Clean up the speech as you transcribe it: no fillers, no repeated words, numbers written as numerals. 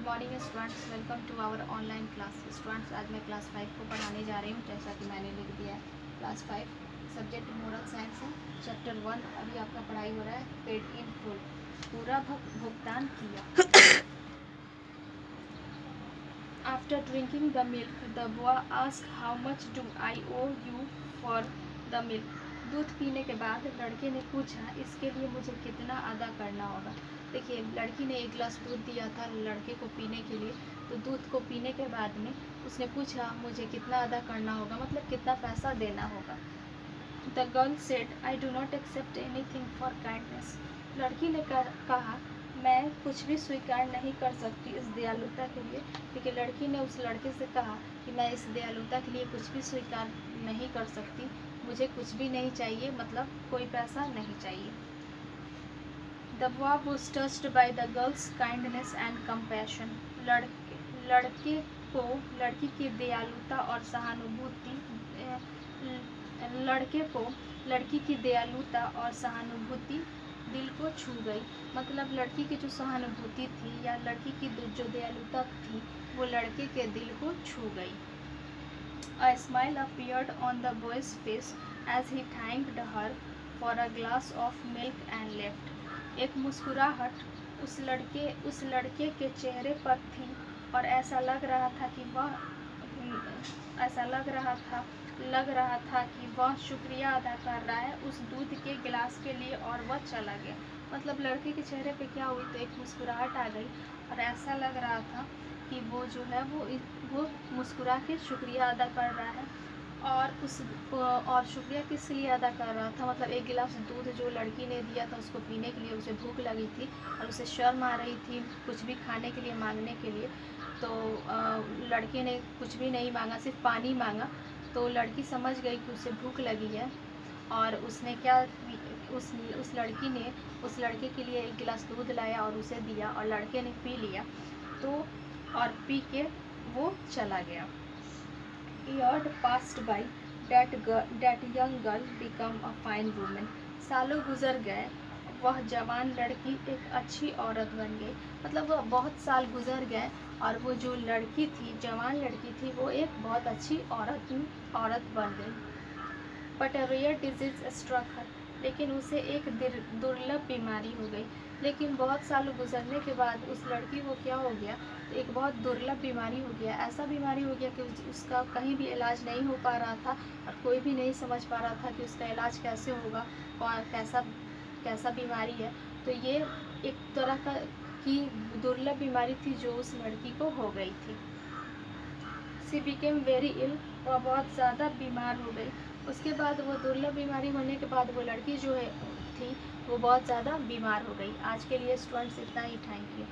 Morning students, welcome to our online class. Students, आज मैं class 5 को पढ़ाने जा रही हूँ, जैसा कि मैंने लिख दिया है। क्लास 5 सब्जेक्ट मोरल साइंस है। चैप्टर 1 अभी आपका पढ़ाई हो रहा है। पेड इन फुल, पूरा भुगतान किया। After drinking the milk the boy asked how much do I owe you for the milk. दूध पीने के बाद लड़के ने पूछा, इसके लिए मुझे कितना अदा करना होगा। देखिए, लड़की ने एक गिलास दूध दिया था लड़के को पीने के लिए, तो दूध को पीने के बाद में उसने पूछा मुझे कितना अदा करना होगा, मतलब कितना पैसा देना होगा। The girl said, I do not accept anything for kindness. लड़की ने कहा, मैं कुछ भी स्वीकार नहीं कर सकती इस दयालुता के लिए। क्योंकि लड़की ने उस लड़के से कहा कि मैं इस दयालुता के लिए कुछ भी स्वीकार नहीं कर सकती, मुझे कुछ भी नहीं चाहिए, मतलब कोई पैसा नहीं चाहिए। The boy was touched by the girls kindness and compassion. लड़के को लड़की की दयालुता और सहानुभूति लड़के को लड़की की दयालुता और सहानुभूति दिल को छू गई। मतलब लड़की की जो सहानुभूति थी या लड़की की जो दयालुता थी वो लड़के के दिल को छू गई। A smile appeared on the boy's face as he thanked her for a glass of milk and left. एक मुस्कुराहट उस लड़के के चेहरे पर थी और ऐसा लग रहा था कि वह शुक्रिया अदा कर रहा है उस दूध के गिलास के लिए, और वह चला गया। मतलब लड़के के चेहरे पे क्या हुई, तो एक मुस्कुराहट आ गई और ऐसा लग रहा था कि वो जो है वो मुस्कुरा के शुक्रिया अदा कर रहा है। और शुक्रिया किस लिए अदा कर रहा था, मतलब एक गिलास दूध जो लड़की ने दिया था उसको पीने के लिए, उसे भूख लगी थी और उसे शर्म आ रही थी कुछ भी खाने के लिए मांगने के लिए। तो लड़के ने कुछ भी नहीं मांगा, सिर्फ पानी मांगा। तो लड़की समझ गई कि उसे भूख लगी है और उसने क्या उस लड़की ने उस लड़के के लिए एक गिलास दूध लाया और उसे दिया और लड़के ने पी लिया, तो और पी के वो चला गया। Years passed by, that young girl became a fine woman. सालों गुजर गए, वह जवान लड़की एक अच्छी औरत बन गई। मतलब वह बहुत साल गुजर गए और वो जो लड़की थी, जवान लड़की थी, वो एक बहुत अच्छी औरत बन गई। But a rare disease struck her, लेकिन उसे एक दुर्लभ बीमारी हो गई। लेकिन बहुत साल गुजरने के बाद उस लड़की को क्या हो गया, तो एक बहुत दुर्लभ बीमारी हो गया। ऐसा बीमारी हो गया कि उसका कहीं भी इलाज नहीं हो पा रहा था और कोई भी नहीं समझ पा रहा था कि उसका इलाज कैसे होगा और कैसा बीमारी है। तो ये एक तरह की दुर्लभ बीमारी थी जो उस लड़की को हो गई थी। शी बिकेम वेरी इल, वह बहुत ज़्यादा बीमार हो गई। उसके बाद वो दुर्लभ बीमारी होने के बाद वो लड़की जो है थी वो बहुत ज़्यादा बीमार हो गई। आज के लिए स्टूडेंट्स इतना ही, थैंक यू।